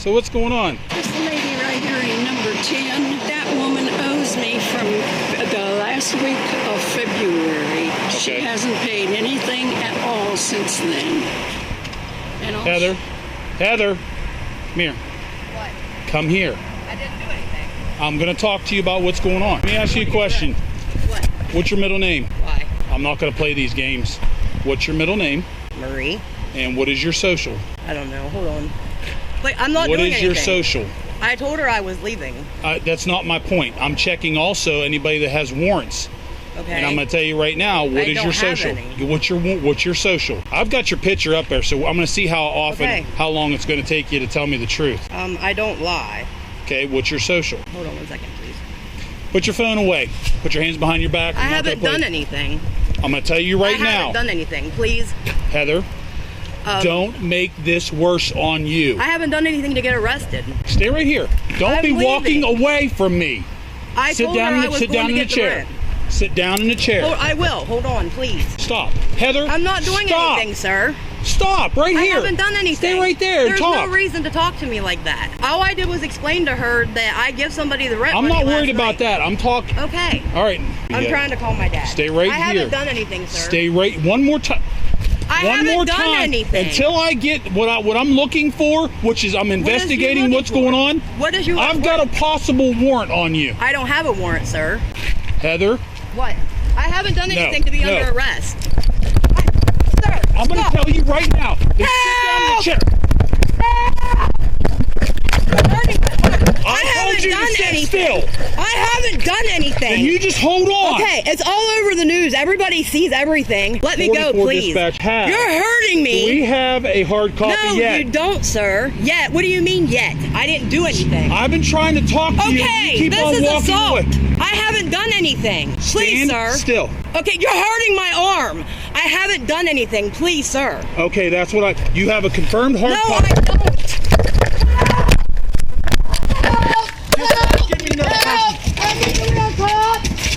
So what's going on? This lady right here in number 10, that woman owes me from the last week of February. Okay. She hasn't paid anything at all since then. And Heather, come here. What? Come here. I didn't do anything. I'm going to talk to you about what's going on. Let me ask you a question. What? What's your middle name? Why? I'm not going to play these games. What's your middle name? Marie? And what is your social? I don't know. Hold on. Wait, I'm not What doing is anything. your social? I told her I was leaving. That's not my point. I'm checking also anybody that has warrants. Okay. And I'm going to tell you right now, what is your social? What's your social? I've got your picture up there, so I'm going to see how long it's going to take you to tell me the truth. I don't lie. Okay, what's your social? Hold on 1 second, please. Put your phone away. Put your hands behind your back. I haven't done anything. I'm going to tell you right now. I haven't done anything. Please. Heather, don't make this worse on you. I haven't done anything to get arrested. Stay right here. Don't be walking away from me. I told her I was going to get the rent. Sit down in the chair. Oh, I will. Hold on, please. Stop. Heather, I'm not doing anything, sir. Stop right here. I haven't done anything. Stay right there and talk. There's no reason to talk to me like that. All I did was explain to her that I give somebody the rent I'm money not worried last about night. that. I'm talking. Okay. All right. I'm trying to call my dad. Stay right here. I haven't done anything, sir. Stay right. One more time. I haven't done anything. Until I get what I'm looking for, which is I'm investigating what's going on. What is you? I've got a possible warrant on you. I don't have a warrant, sir. Heather. What? I haven't done anything to be under arrest. Sir, I'm going to tell you right now. Sit down in the chair. I haven't done anything. I haven't done anything. Then you just hold on. Okay, it's all over the news. Everybody sees everything. Let me go, please. Dispatch has. You're hurting me. Do we have a hard copy yet? No, you don't, sir. Yet. What do you mean yet? I didn't do anything. I've been trying to talk to you. Okay, You keep this on is walking assault. away. I haven't done anything. Please, Stand sir. still. Okay, you're hurting my arm. I haven't done anything. Please, sir. Okay, that's what you have a confirmed hard copy. No, I don't.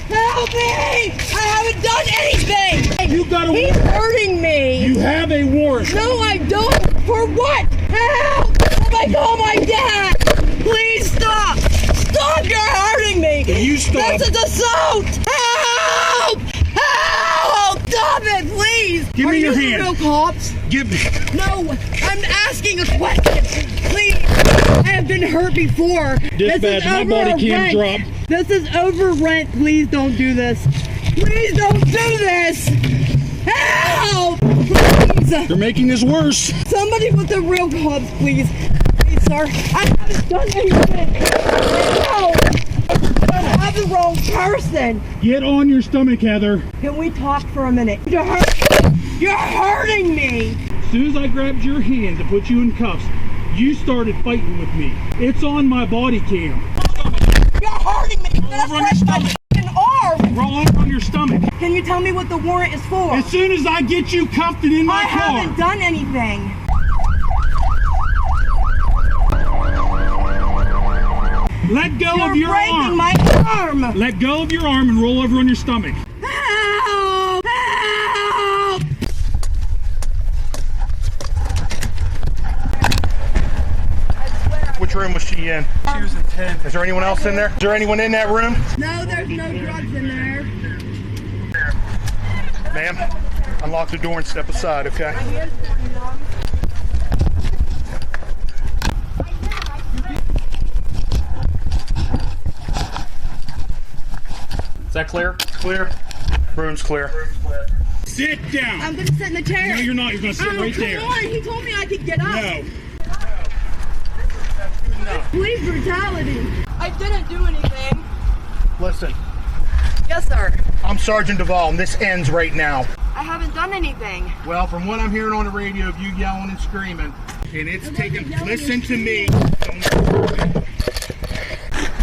Help me! I haven't done anything! You got a He's warrant. hurting me! You have a warrant. No, I don't! For what? Help! Oh my God, my dad! Please stop! Stop! You're hurting me! You stop. This is assault! Help! Help! Stop it, please! Give me your hand. Are you the real cops? Give me. No, I'm asking a question. Please. I have been hurt before. Dispatch, my body cam dropped. This is over rent. Please don't do this. Please don't do this. Help! Please. You're making this worse. Somebody with the real cops, please. Please, sir. I haven't done anything. No. I have the wrong person. Get on your stomach, Heather. Can we talk for a minute? You're hurting me. As soon as I grabbed your hand to put you in cuffs, you started fighting with me. It's on my body cam. You're hurting me. That's over on your my fucking arm. Roll over on your stomach. Can you tell me what the warrant is for? As soon as I get you cuffed and in my car. I haven't done anything. Let go You're of your breaking arm. my arm. Let go of your arm and roll over on your stomach. Help! Help! Which room was she in? She was in 10. Is there anyone else in there? Is there anyone in that room? No, there's no drugs in there. Ma'am, unlock the door and step aside, okay? Is that clear? Clear. Room's clear. Sit down. I'm gonna sit in the chair. No, you're not. You're going to sit right there. Come on. He told me I could get up. No. Police brutality. I didn't do anything. Listen, Yes, sir. I'm Sergeant Duvall, and this ends right now. I haven't done anything. Well, from what I'm hearing on the radio of you yelling and screaming, and it's taking, listen to me.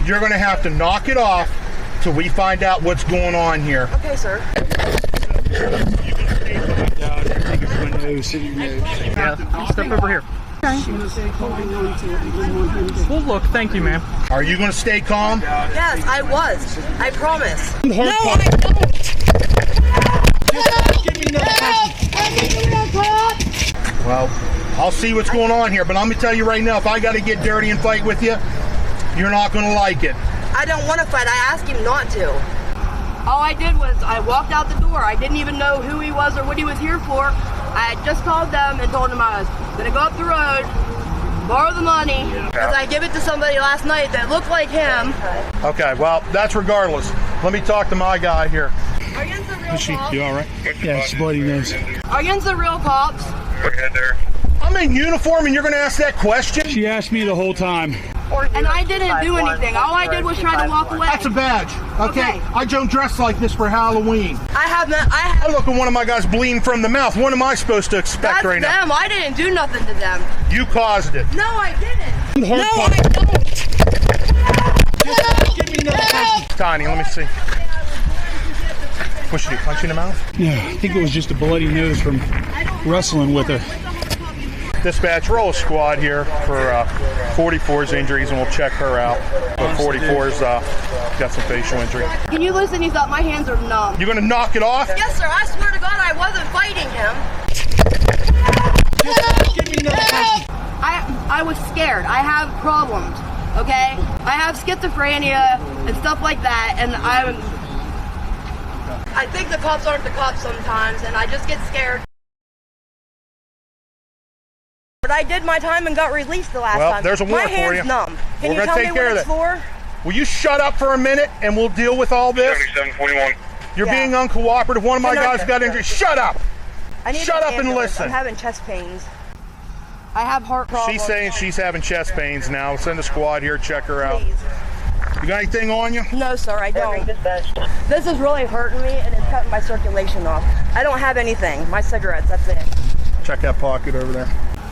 You're going to have to knock it off till we find out what's going on here. Okay, sir. Yeah, step over here. Well, look, thank you, ma'am. Are you going to stay calm? Yes, I was. I promise. No, Hard I don't. Well, I'll see what's going on here, but I'm gonna tell you right now, if I gotta get dirty and fight with you, you're not gonna like it. I don't want to fight. I asked him not to. All I did was I walked out the door. I didn't even know who he was or what he was here for. I had just called them and told them I was gonna go up the road, borrow the money, because I gave it to somebody last night that looked like him. Okay, well, that's regardless. Let me talk to my guy here. Are you the real cops? You all right? Yeah, it's bloody nose. Are you the real cops? Go ahead there. I'm in uniform and you're gonna ask that question? She asked me the whole time. And I didn't do anything. All I did was try to walk away. That's a badge, okay? I don't dress like this for Halloween. I Look at one of my guys bleeding from the mouth. What am I supposed to expect That's right them. now? I didn't do nothing to them. You caused it. No, I didn't. Hard No, copy. I don't. Give me another question. Tiny, let me see. What should you punch you in the mouth? Yeah, I think it was just a bloody nose from wrestling with her. Dispatch, roll a squad here for 44's injuries, and we'll check her out. But 44's got some facial injury. Can you listen? He thought my hands are numb. You gonna knock it off? Yes, sir. I swear to God, I wasn't fighting him. Give me another question. I was scared. I have problems. Okay, I have schizophrenia and stuff like that, and I think the cops aren't the cops sometimes, and I just get scared. But I did my time and got released the last time. Well, there's a warrant for you. My hand's numb. Can We're you gonna tell take me care what of it's that. for? Will you shut up for a minute and we'll deal with all this? 7741. You're Yeah. being uncooperative. One of my Good night, guys got sir. injured. Shut up! I need Shut an up and ambulance. listen. I'm having chest pains. I have heart problems. She's saying she's having chest pains now. Send a squad here, check her out. Please. You got anything on you? No, sir, I don't. This is really hurting me, and it's cutting my circulation off. I don't have anything. My cigarettes, that's it. Check that pocket over there.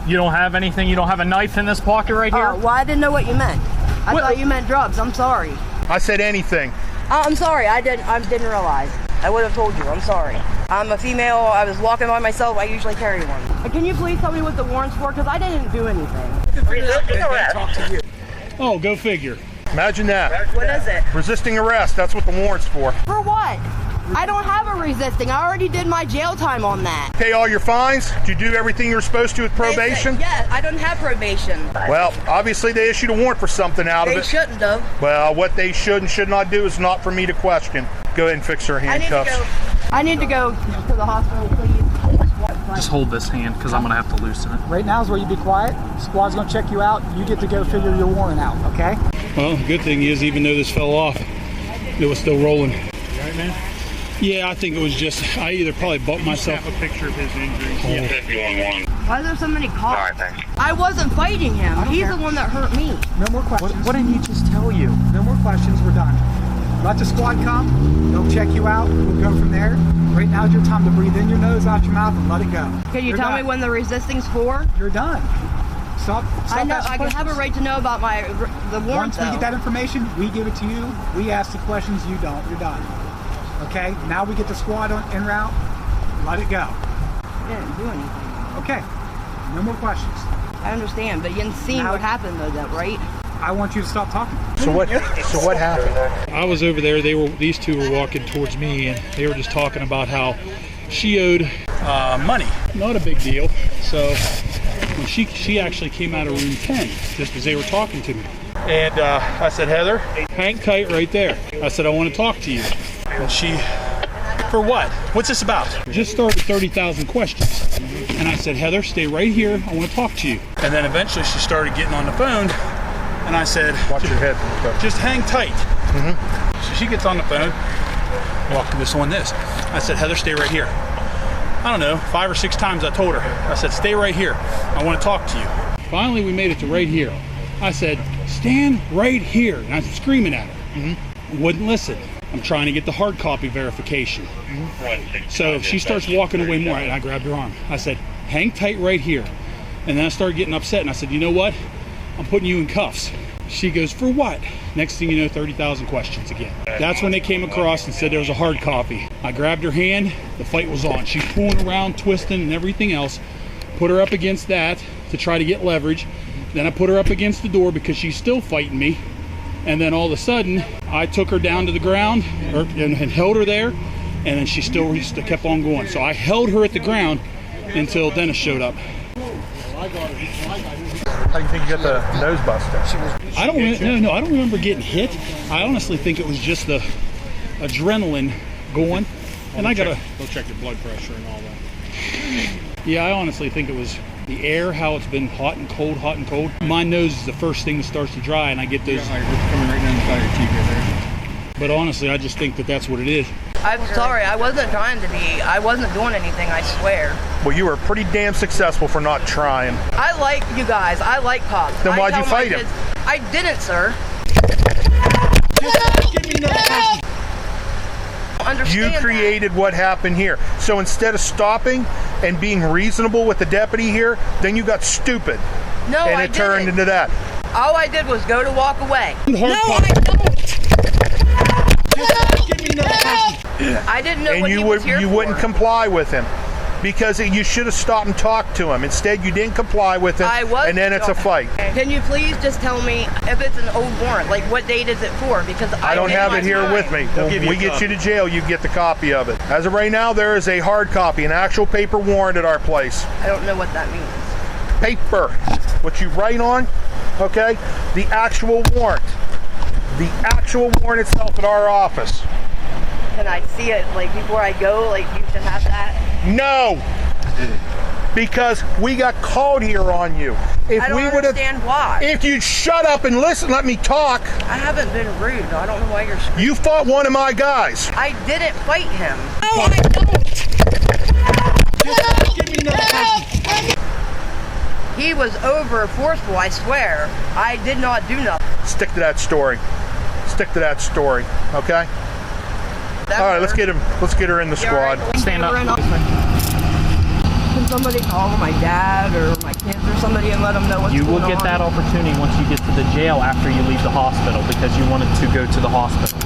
You don't have anything? You don't have a knife in this pocket right here? Well, I didn't know what you meant. I thought you meant drugs. I'm sorry. I said anything. I'm sorry. I didn't realize. I would have told you. I'm sorry. I'm a female. I was walking by myself. I usually carry one. Can you please tell me what the warrant's for? Because I didn't do anything. Resisting arrest. Oh, go figure. Imagine that. What is it? Resisting arrest. That's what the warrant's for. For what? I don't have a resisting. I already did my jail time on that. Pay all your fines? Did you do everything you were supposed to with probation? Yeah, I don't have probation. Well, obviously they issued a warrant for something out of They it. shouldn't have. Well, what they should and should not do is not for me to question. Go ahead and fix her handcuffs. I need to go to the hospital, please. Just hold this hand because I'm going to have to loosen it. Right now is where you be quiet. Squad's gonna check you out. You get to go figure your warrant out, okay? Well, the good thing is, even though this fell off, it was still rolling. You all right, man? Yeah, I think it was just, I either probably bumped myself. A picture of his injuries. 5111. Why are there so many cops? All right, thanks. I wasn't fighting him. He's the one that hurt me. No more questions. What did he just tell you? No more questions, we're done. Let the squad come, they'll check you out, we'll go from there. Right now is your time to breathe in your nose, out your mouth, and let it go. Can you You're tell me done. when the resisting's for? You're done. Stop I know. asking I can have a questions. right to know about the warrant, Once we though. get that information, we give it to you. We ask the questions, you don't. You're done. Okay? Now we get the squad en route. Let it go. I didn't do anything. Okay. No more questions. I understand, but you didn't see Now- what happened, though, right? I want you to stop talking. So what happened? I was over there. These two were walking towards me, and they were just talking about how she owed money. Not a big deal. So when she actually came out of room 10 just as they were talking to me. And I said, Heather, hang tight right there. I said, I want to talk to you. And she, for what? What's this about? Just started 30,000 questions. And I said, Heather, stay right here. I want to talk to you. And then eventually she started getting on the phone. And I said, Watch your head. just hang tight. So she gets on the phone. Well, this one, this. I said, Heather, stay right here. I don't know, 5 or 6 times I told her. I said, stay right here. I want to talk to you. Finally, we made it to right here. I said, stand right here. And I'm screaming at her. Wouldn't listen. I'm trying to get the hard copy verification. So she starts walking away more, and I grabbed her arm. I said, hang tight right here. And then I started getting upset, and I said, you know what? I'm putting you in cuffs. She goes, for what? Next thing you know, 30,000 questions again. That's when they came across and said there was a hard copy. I grabbed her hand, the fight was on. She's pulling around, twisting and everything else. Put her up against that to try to get leverage. Then I put her up against the door because she's still fighting me. And then all of a sudden, I took her down to the ground and held her there. And then she still kept on going. So I held her at the ground until Dennis showed up. How do you think you got the nose busted? I don't remember getting hit. I honestly think it was just the adrenaline going. And I gotta go check your blood pressure and all that. Yeah, I honestly think it was the air, how it's been hot and cold, hot and cold. My nose is the first thing that starts to dry, and I get those. Coming right down the side of your teeth right there. But honestly, I just think that that's what it is. I'm sorry, I wasn't trying to be. I wasn't doing anything, I swear. Well, you were pretty damn successful for not trying. I like you guys. I like cops. Then why'd you fight him? I didn't, sir. Give me another person. You created what happened here. So instead of stopping and being reasonable with the deputy here, then you got stupid. No, and I it turned didn't. into that. All I did was go to walk away. No, I don't. Give me another person. I didn't know And what he was here you for. wouldn't comply with him. Because you should have stopped and talked to him. Instead, you didn't comply with him, and then it's a fight. Can you please just tell me if it's an old warrant? Like, what date is it for? Because I don't have it here with me. When we get you to jail, you get the copy of it. As of right now, there is a hard copy, an actual paper warrant at our place. I don't know what that means. Paper. What you write on, okay? The actual warrant. The actual warrant itself at our office. Can I see it, like, before I go? Like, you should have that? No! Because we got called here on you. I don't understand why. If you'd shut up and listen, let me talk. I haven't been rude. I don't know why you're screaming. You fought one of my guys. I didn't fight him. No, I don't. Give me another person. He was over forceful, I swear. I did not do nothing. Stick to that story. Stick to that story, okay? All right, let's get her in the squad. Right, Stand up. Can somebody call my dad or my kids or somebody and let them know what's You going will get on? that opportunity once you get to the jail after you leave the hospital because you wanted to go to the hospital.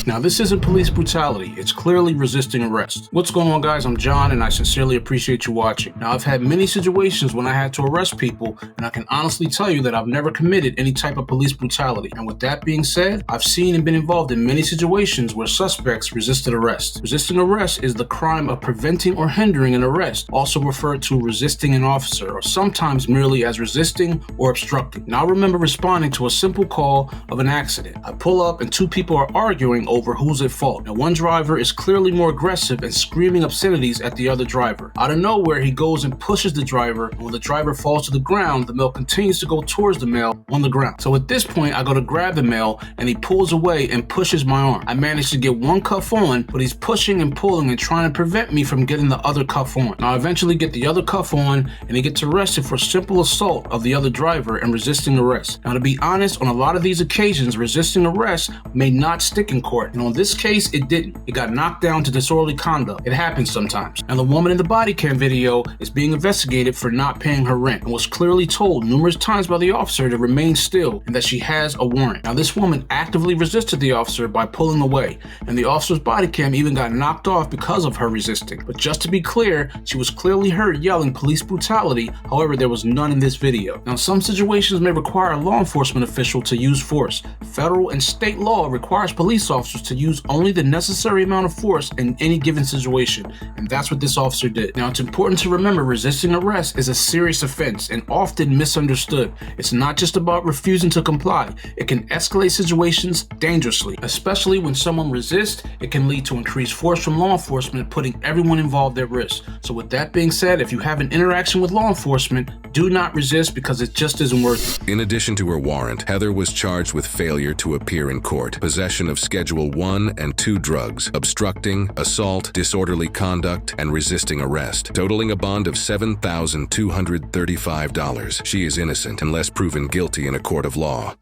Now, this isn't police brutality. It's clearly resisting arrest. What's going on, guys? I'm John, and I sincerely appreciate you watching. Now, I've had many situations when I had to arrest people, and I can honestly tell you that I've never committed any type of police brutality. And with that being said, I've seen and been involved in many situations where suspects resisted arrest. Resisting arrest is the crime of preventing or hindering an arrest, also referred to resisting an officer, or sometimes merely as resisting or obstructing. Now, I remember responding to a simple call of an accident. I pull up and two people are arguing over who's at fault. Now, one driver is clearly more aggressive and screaming obscenities at the other driver. Out of nowhere, he goes and pushes the driver, and when the driver falls to the ground, the male continues to go towards the male on the ground. So at this point, I go to grab the male, and he pulls away and pushes my arm. I manage to get one cuff on, but he's pushing and pulling and trying to prevent me from getting the other cuff on. Now, I eventually get the other cuff on, and he gets arrested for simple assault of the other driver and resisting arrest. Now, to be honest, on a lot of these occasions, resisting arrest may not stick in court. And on this case, it didn't. It got knocked down to disorderly conduct. It happens sometimes. And the woman in the body cam video is being investigated for not paying her rent and was clearly told numerous times by the officer to remain still and that she has a warrant. Now, this woman actively resisted the officer by pulling away, and the officer's body cam even got knocked off because of her resisting. But just to be clear, she was clearly heard yelling police brutality. However, there was none in this video. Now, some situations may require a law enforcement official to use force. Federal and state law requires police officers to use only the necessary amount of force in any given situation, and that's what this officer did. Now, it's important to remember resisting arrest is a serious offense and often misunderstood. It's not just about refusing to comply. It can escalate situations dangerously, especially when someone resists. It can lead to increased force from law enforcement, putting everyone involved at risk. So with that being said, if you have an interaction with law enforcement, do not resist because it just isn't worth it. In addition to her warrant, Heather was charged with failure to appear in court, possession of Schedule 1 and 2 drugs, obstructing, assault, disorderly conduct, and resisting arrest, totaling a bond of $7,235. She is innocent unless proven guilty in a court of law.